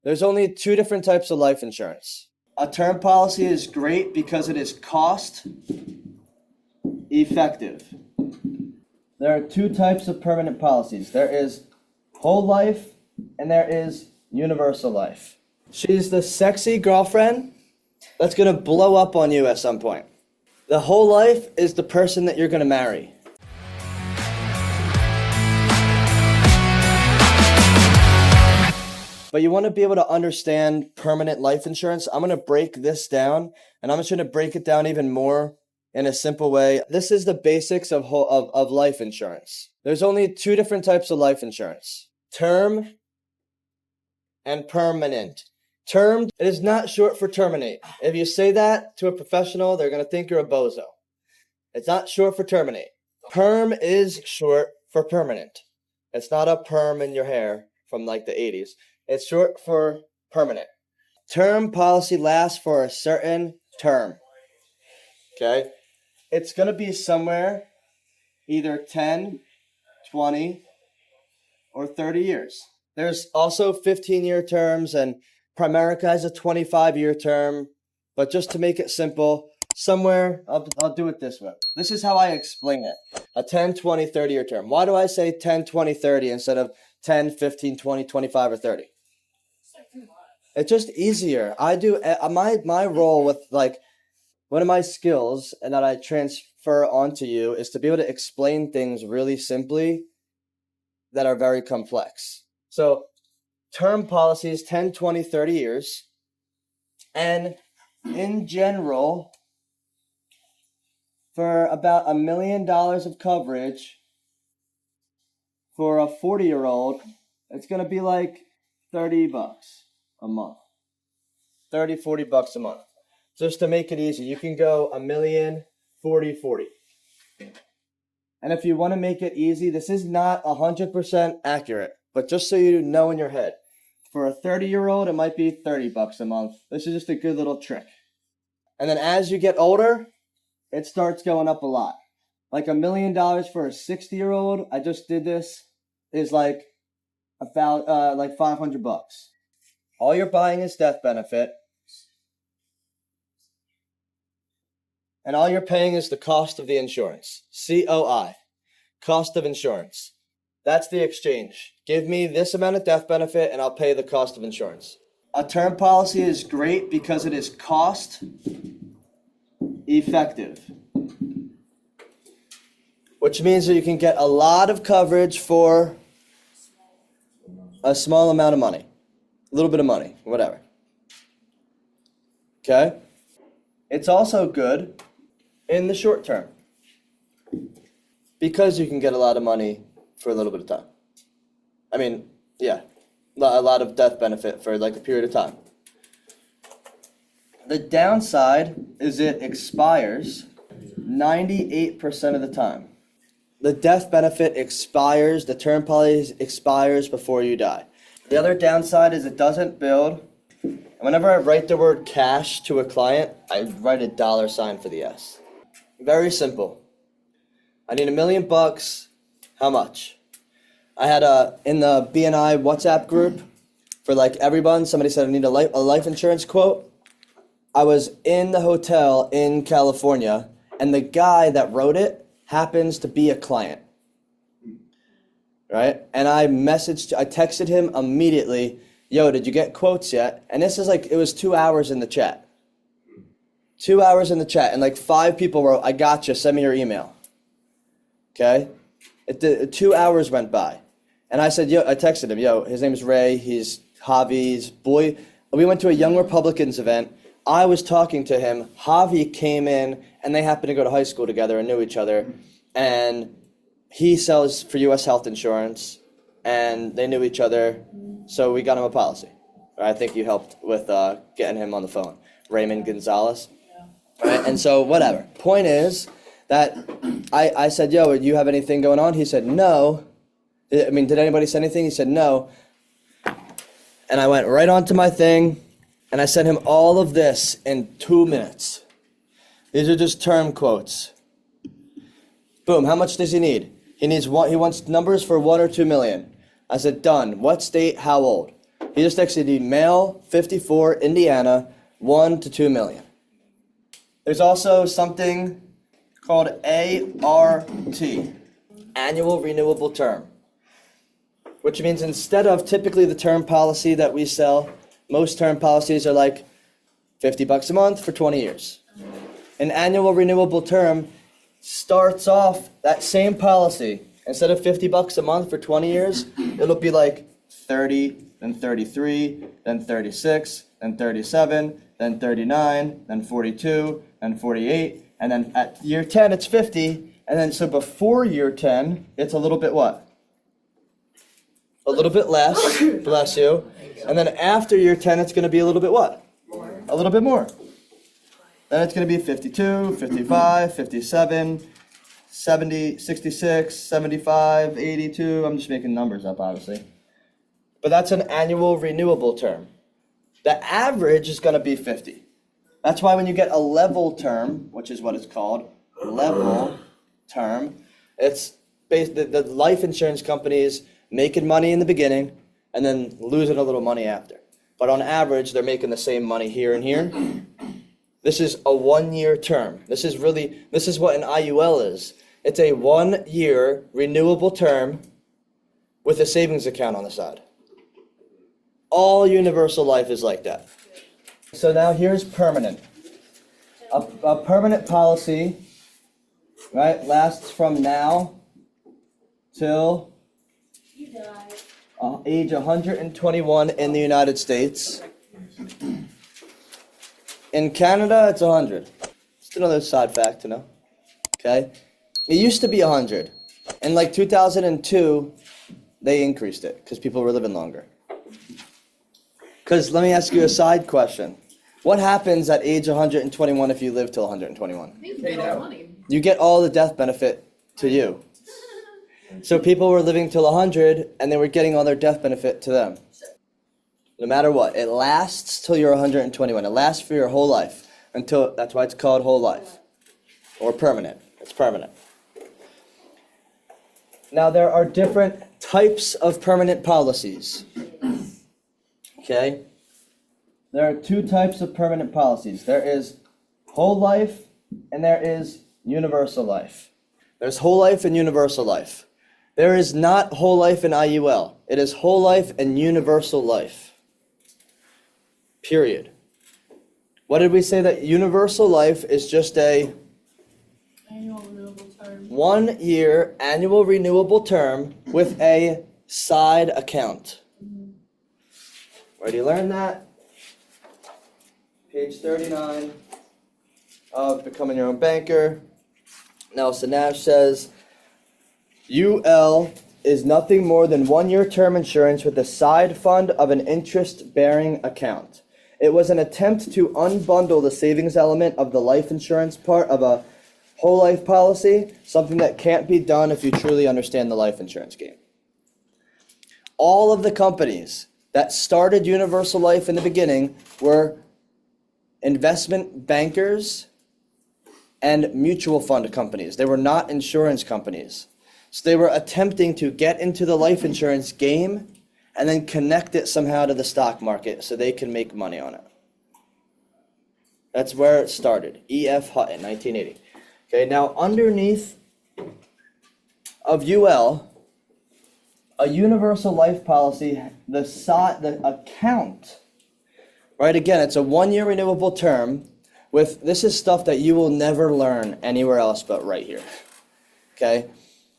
There's only two different types of life insurance. A term policy is great because it is cost effective. There are two types of permanent policies. There is whole life and there is universal life. She's the sexy girlfriend that's gonna blow up on you at some point. The whole life is the person that you're gonna marry. But you want to be able to understand permanent life insurance. I'm going to break this down, and I'm just going to break it down even more in a simple way. This is the basics of life insurance. There's only two different types of life insurance: term and permanent. Term, it is not short for terminate. If you say that to a professional, they're going to think you're a bozo. It's not short for terminate. Perm is short for permanent. It's not a perm in your hair from like the 80s. It's short for permanent. Term policy lasts for a certain term. Okay? It's going to be somewhere either 10, 20, or 30 years. There's also 15-year terms, and Primerica has a 25-year term. But just to make it simple, somewhere, I'll do it this way. This is how I explain it. A 10, 20, 30-year term. Why do I say 10, 20, 30 instead of 10, 15, 20, 25, or 30? It's just easier. I do my role with like one of my skills and that I transfer onto you is to be able to explain things really simply that are very complex. So term policies 10, 20, 30 years. And in general, for about $1 million of coverage for a 40-year-old, it's going to be like $30 a month. 30, $40 a month. Just to make it easy, you can go $1 million, 40, 40. And if you want to make it easy, this is not 100% accurate, but just so you know in your head, for a 30-year-old, it might be $30 a month. This is just a good little trick. And then as you get older, it starts going up a lot. Like $1 million for a 60-year-old, I just did this, is like about like $500. All you're buying is death benefit. And all you're paying is the cost of the insurance. COI. Cost of insurance. That's the exchange. Give me this amount of death benefit and I'll pay the cost of insurance. A term policy is great because it is cost effective. Which means that you can get a lot of coverage for a small amount of money. A little bit of money, whatever. Okay? It's also good in the short term because you can get a lot of money for a little bit of time. I mean, yeah, a lot of death benefit for like a period of time. The downside is it expires 98% of the time. The death benefit expires, the term policy expires before you die. The other downside is it doesn't build. And whenever I write the word cash to a client, I write a $sign for the S. Very simple. I need $1 million. How much? I had in the BNI WhatsApp group for like everyone, somebody said I need a life insurance quote. I was in the hotel in California, and the guy that wrote it happens to be a client. Right? And I texted him immediately, yo, did you get quotes yet? And this is like, it was 2 hours in the chat. 2 hours in the chat, and like 5 people wrote, I gotcha, send me your email. Okay? 2 hours went by. And I said, yo, I texted him, yo, his name is Ray, he's Javi's boy. We went to a Young Republicans event. I was talking to him. Javi came in, and they happened to go to high school together and knew each other. And he sells for U.S. health insurance, and they knew each other, so we got him a policy. I think you helped with getting him on the phone. Raymond Gonzalez. Right? And so, whatever. Point is that I said, yo, do you have anything going on? He said, no. I mean, did anybody say anything? He said, no. And I went right onto my thing, and I sent him all of this in 2 minutes. These are just term quotes. Boom, how much does he need? He wants numbers for 1 or 2 million. I said, done. What state, how old? He just texted you male, 54, Indiana, 1 to 2 million. There's also something called ART, annual renewable term, which means instead of typically the term policy that we sell, most term policies are like $50 a month for 20 years. An annual renewable term starts off that same policy. Instead of $50 a month for 20 years, it'll be like 30, then 33, then 36, then 37, then 39, then 42, then 48, and then at year 10 it's 50, and then so before year 10 it's a little bit what? A little bit less, bless you, and then after year 10 it's going to be a little bit what? A little bit more. Then it's going to be 52, 55, 57, 70, 66, 75, 82. I'm just making numbers up, obviously. But that's an annual renewable term. The average is going to be 50. That's why when you get a level term, which is what it's called, level term, it's based, the life insurance companies making money in the beginning and then losing a little money after. But on average, they're making the same money here and here. This is a 1-year term. This is what an IUL is. It's a 1-year renewable term with a savings account on the side. All universal life is like that. So now here's permanent. A permanent policy, right, lasts from now till age 121 in the United States. In Canada, it's 100. Just another side fact to know. Okay? It used to be 100. In like 2002, they increased it because people were living longer. Because let me ask you a side question. What happens at age 121 if you live till 121? You get all the death benefit to you. So people were living till 100 and they were getting all their death benefit to them. No matter what, it lasts till you're 121. It lasts for your whole life until, that's why it's called whole life or permanent. It's permanent. Now there are different types of permanent policies. Okay? There are 2 types of permanent policies. There is whole life and there is universal life. There's whole life and universal life. There is not whole life and IUL. It is whole life and universal life. Period. What did we say? That universal life is just a annual renewable term. 1-year annual renewable term with a side account. Where do you learn that? Page 39 of Becoming Your Own Banker. Nelson Nash says, UL is nothing more than 1-year term insurance with a side fund of an interest-bearing account. It was an attempt to unbundle the savings element of the life insurance part of a whole life policy, something that can't be done if you truly understand the life insurance game. All of the companies that started Universal Life in the beginning were investment bankers and mutual fund companies. They were not insurance companies. So they were attempting to get into the life insurance game and then connect it somehow to the stock market so they can make money on it. That's where it started. E.F. Hutton, 1980. Okay, now underneath of UL, a universal life policy, the account, right? Again, it's a 1-year renewable term with, this is stuff that you will never learn anywhere else but right here. Okay?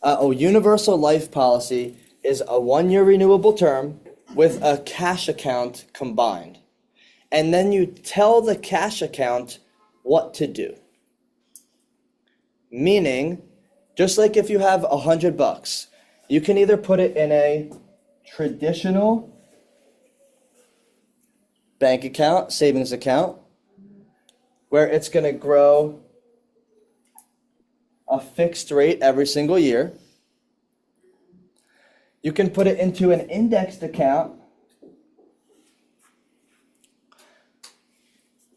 A universal life policy is a 1-year renewable term with a cash account combined. And then you tell the cash account what to do. Meaning, just like if you have $100, you can either put it in a traditional bank account, savings account, where it's going to grow a fixed rate every single year. You can put it into an indexed account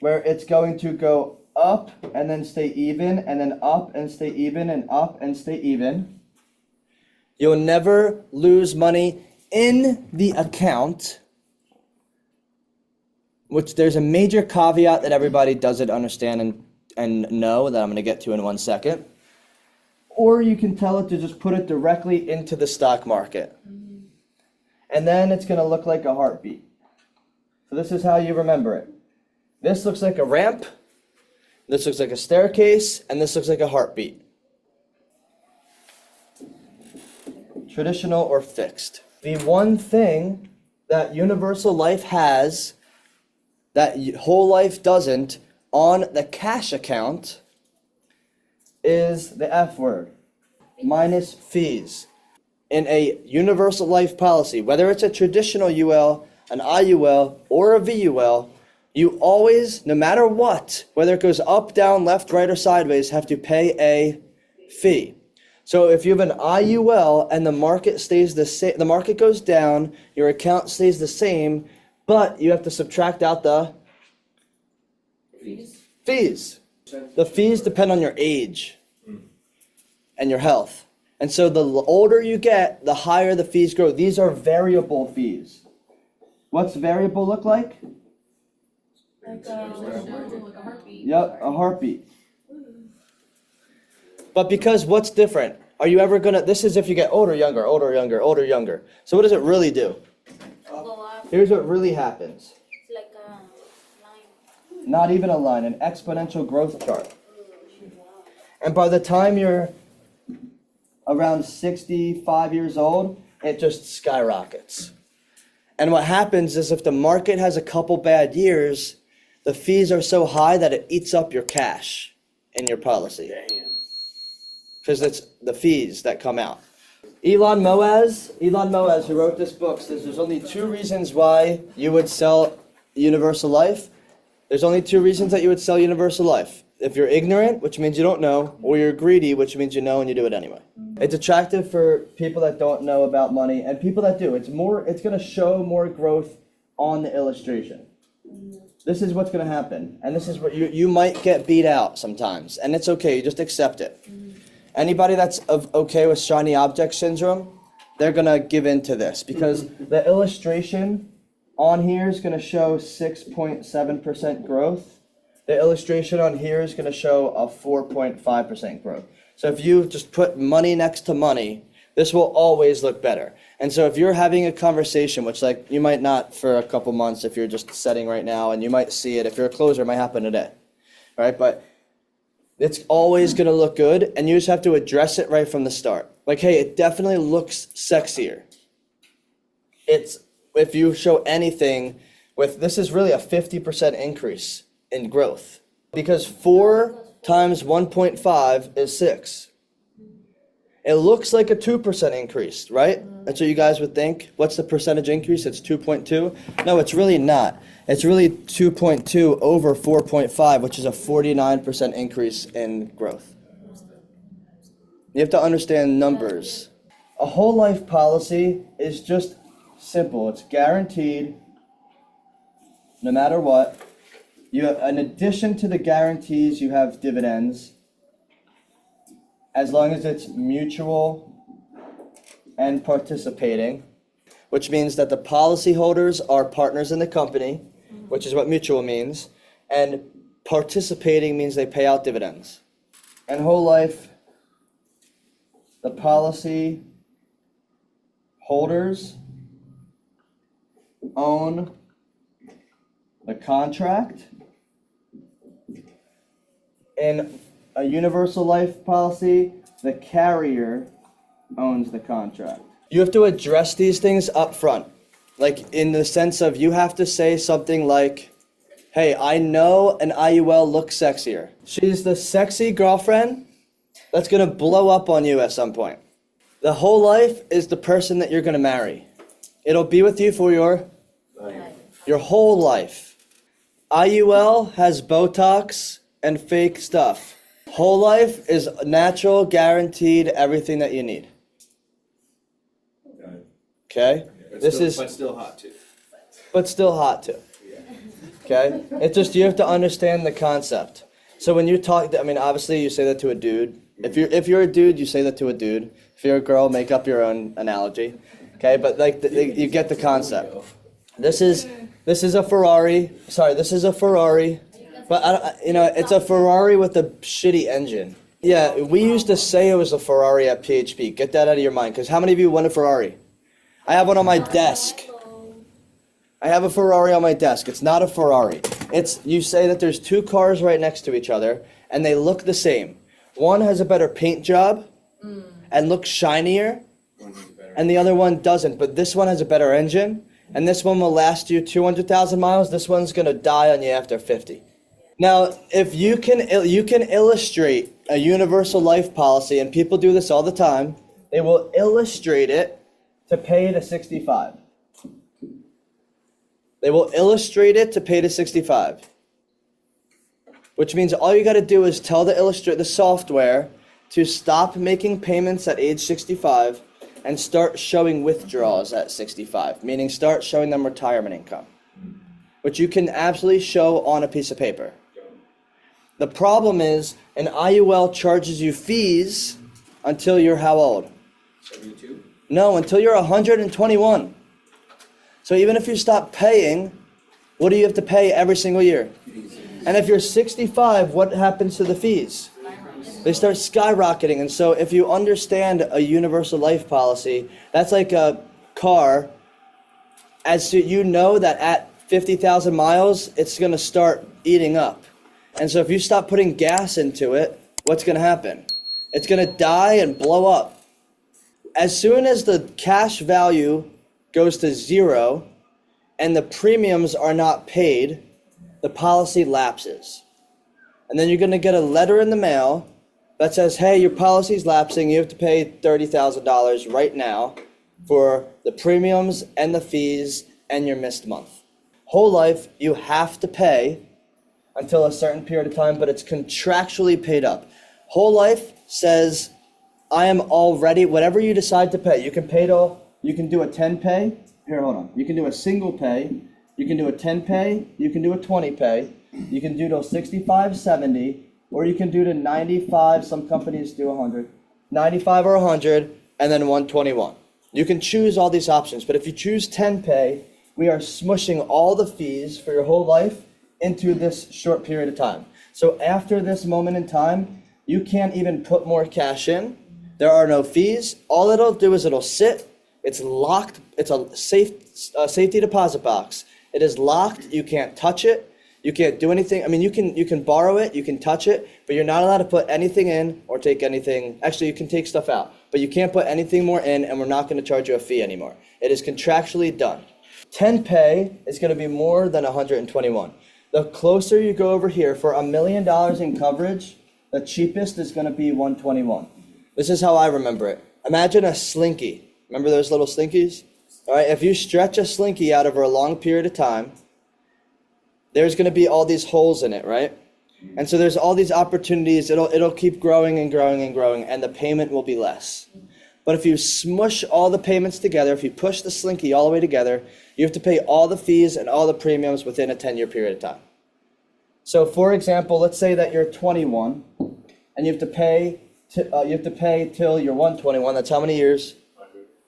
where it's going to go up and then stay even, and then up and stay even, and up and stay even. You'll never lose money in the account, which there's a major caveat that everybody doesn't understand and know that I'm going to get to in 1 second. Or you can tell it to just put it directly into the stock market. And then it's going to look like a heartbeat. So this is how you remember it. This looks like a ramp, this looks like a staircase, and this looks like a heartbeat. Traditional or fixed. The one thing that universal life has that whole life doesn't on the cash account is the F word, minus fees. In a universal life policy, whether it's a traditional UL, an IUL, or a VUL, you always, no matter what, whether it goes up, down, left, right, or sideways, have to pay a fee. So if you have an IUL and the market stays the same, the market goes down, your account stays the same, but you have to subtract out the fees. The fees depend on your age and your health. And so the older you get, the higher the fees grow. These are variable fees. What's variable look like? Like a heartbeat. Yep, a heartbeat. But because what's different? Are you ever gonna, this is if you get older, younger, older, younger, older, younger. So what does it really do? Go up. Here's what really happens. It's like a line. Not even a line, an exponential growth chart. And by the time you're around 65 years old, it just skyrockets. And what happens is if the market has a couple bad years, the fees are so high that it eats up your cash in your policy. Because it's the fees that come out. Elon Moaz, who wrote this book, says there's only 2 reasons why you would sell universal life. There's only 2 reasons that you would sell universal life. If you're ignorant, which means you don't know, or you're greedy, which means you know and you do it anyway. It's attractive for people that don't know about money and people that do. It's going to show more growth on the illustration. This is what's going to happen. And this is what you might get beat out sometimes. And it's okay. You just accept it. Anybody that's okay with shiny object syndrome, they're going to give in to this because the illustration on here is going to show 6.7% growth. The illustration on here is going to show a 4.5% growth. So if you just put money next to money, this will always look better. And so if you're having a conversation, which like you might not for a couple months if you're just setting right now, and you might see it, if you're a closer, it might happen today, right? But it's always going to look good, and you just have to address it right from the start. Like, hey, it definitely looks sexier. It's, if you show anything with, this is really a 50% increase in growth. Because 4 times 1.5 is 6. It looks like a 2% increase, right? That's what you guys would think. What's the percentage increase? It's 2.2. No, it's really not. It's really 2.2 over 4.5, which is a 49% increase in growth. You have to understand numbers. A whole life policy is just simple. It's guaranteed no matter what. You have, in addition to the guarantees, you have dividends, as long as it's mutual and participating, which means that the policyholders are partners in the company, which is what mutual means, and participating means they pay out dividends. And whole life, the policy holders own the contract. In a universal life policy, the carrier owns the contract. You have to address these things up front. Like in the sense of you have to say something like, hey, I know an IUL looks sexier. She's the sexy girlfriend that's gonna blow up on you at some point. The whole life is the person that you're gonna marry. It'll be with you for your whole life. IUL has Botox and fake stuff. Whole life is natural, guaranteed, everything that you need. Okay? But still hot too. But still hot too. Okay? It's just you have to understand the concept. So when you talk, I mean, obviously you say that to a dude. If you're a dude, you say that to a dude. If you're a girl, make up your own analogy. Okay? But like you get the concept. This is a Ferrari. Sorry, this is a Ferrari, but it's a Ferrari with a shitty engine. Yeah, we used to say it was a Ferrari at PHP. Get that out of your mind, because how many of you want a Ferrari? I have one on my desk. I have a Ferrari on my desk. It's not a Ferrari. You say that there's two cars right next to each other, and they look the same. One has a better paint job and looks shinier, and the other one doesn't. But this one has a better engine, and this one will last you 200,000 miles. This one's gonna die on you after 50. Now, if you can illustrate a universal life policy, and people do this all the time, they will illustrate it to pay to 65. They will illustrate it to pay to 65. Which means all you got to do is tell the software to stop making payments at age 65 and start showing withdrawals at 65, meaning start showing them retirement income, which you can absolutely show on a piece of paper. The problem is an IUL charges you fees until you're how old? 72? No, until you're 121. So even if you stop paying, what do you have to pay every single year? And if you're 65, what happens to the fees? They start skyrocketing. And so if you understand a universal life policy, that's like a car. You know that at 50,000 miles, it's going to start eating up. And so if you stop putting gas into it, what's going to happen? It's going to die and blow up. As soon as the cash value goes to zero and the premiums are not paid, the policy lapses. And then you're going to get a letter in the mail that says, hey, your policy's lapsing. You have to pay $30,000 right now for the premiums and the fees and your missed month. Whole life, you have to pay until a certain period of time, but it's contractually paid up. Whole life says, I am already, whatever you decide to pay, you can pay it all. You can do a 10 pay. Here, hold on. You can do a single pay. You can do a 10 pay. You can do a 20 pay. You can do to 65, 70, or you can do to 95. Some companies do 100. 95 or 100, and then 121. You can choose all these options, but if you choose 10 pay, we are smushing all the fees for your whole life into this short period of time. So after this moment in time, you can't even put more cash in. There are no fees. All it'll do is it'll sit. It's locked. It's a safety deposit box. It is locked. You can't touch it. You can't do anything. I mean, you can borrow it. You can touch it, but you're not allowed to put anything in or take anything. Actually, you can take stuff out, but you can't put anything more in, and we're not going to charge you a fee anymore. It is contractually done. 10 pay is going to be more than 121. The closer you go over here, for $1 million in coverage, the cheapest is going to be 121. This is how I remember it. Imagine a slinky. Remember those little slinkies? All right, if you stretch a slinky out over a long period of time, there's going to be all these holes in it, right? And so there's all these opportunities. It'll keep growing and growing and growing, and the payment will be less. But if you smush all the payments together, if you push the slinky all the way together, you have to pay all the fees and all the premiums within a 10-year period of time. So, for example, let's say that you're 21, and you have to pay till you're 121. That's how many years?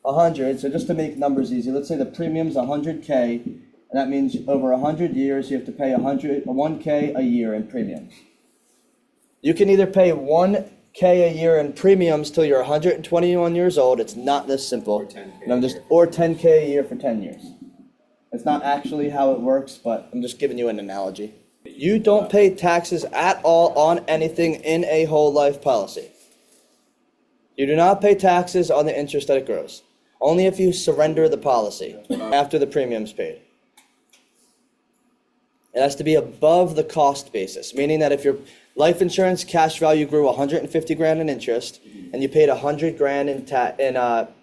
100. So just to make numbers easy, let's say the premium's 100K, and that means over 100 years you have to pay 1K a year in premiums. You can either pay 1K a year in premiums till you're 121 years old. It's not this simple. Or 10K a year for 10 years. It's not actually how it works, but I'm just giving you an analogy. You don't pay taxes at all on anything in a whole life policy. You do not pay taxes on the interest that it grows. Only if you surrender the policy after the premium's paid. It has to be above the cost basis, meaning that if your life insurance cash value grew 150 grand in interest and you paid 100 grand in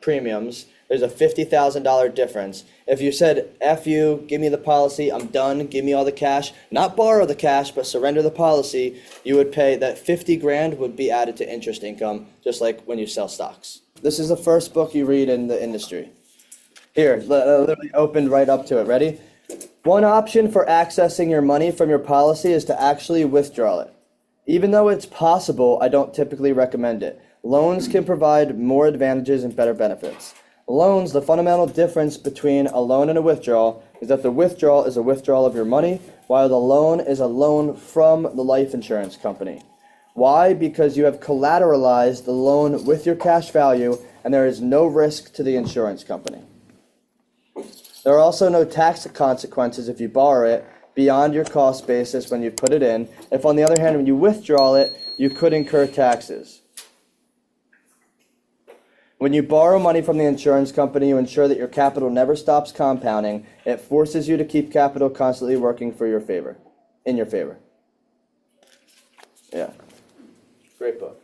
premiums, there's a $50,000 difference. If you said, F you, give me the policy, I'm done, give me all the cash, not borrow the cash, but surrender the policy, you would pay that 50 grand would be added to interest income, just like when you sell stocks. This is the first book you read in the industry. Here, literally opened right up to it. Ready? One option for accessing your money from your policy is to actually withdraw it. Even though it's possible, I don't typically recommend it. Loans can provide more advantages and better benefits. Loans, the fundamental difference between a loan and a withdrawal is that the withdrawal is a withdrawal of your money, while the loan is a loan from the life insurance company. Why? Because you have collateralized the loan with your cash value, and there is no risk to the insurance company. There are also no tax consequences if you borrow it beyond your cost basis when you put it in. If, on the other hand, when you withdraw it, you could incur taxes. When you borrow money from the insurance company, you ensure that your capital never stops compounding. It forces you to keep capital constantly working for your favor, in your favor. Yeah. Great book.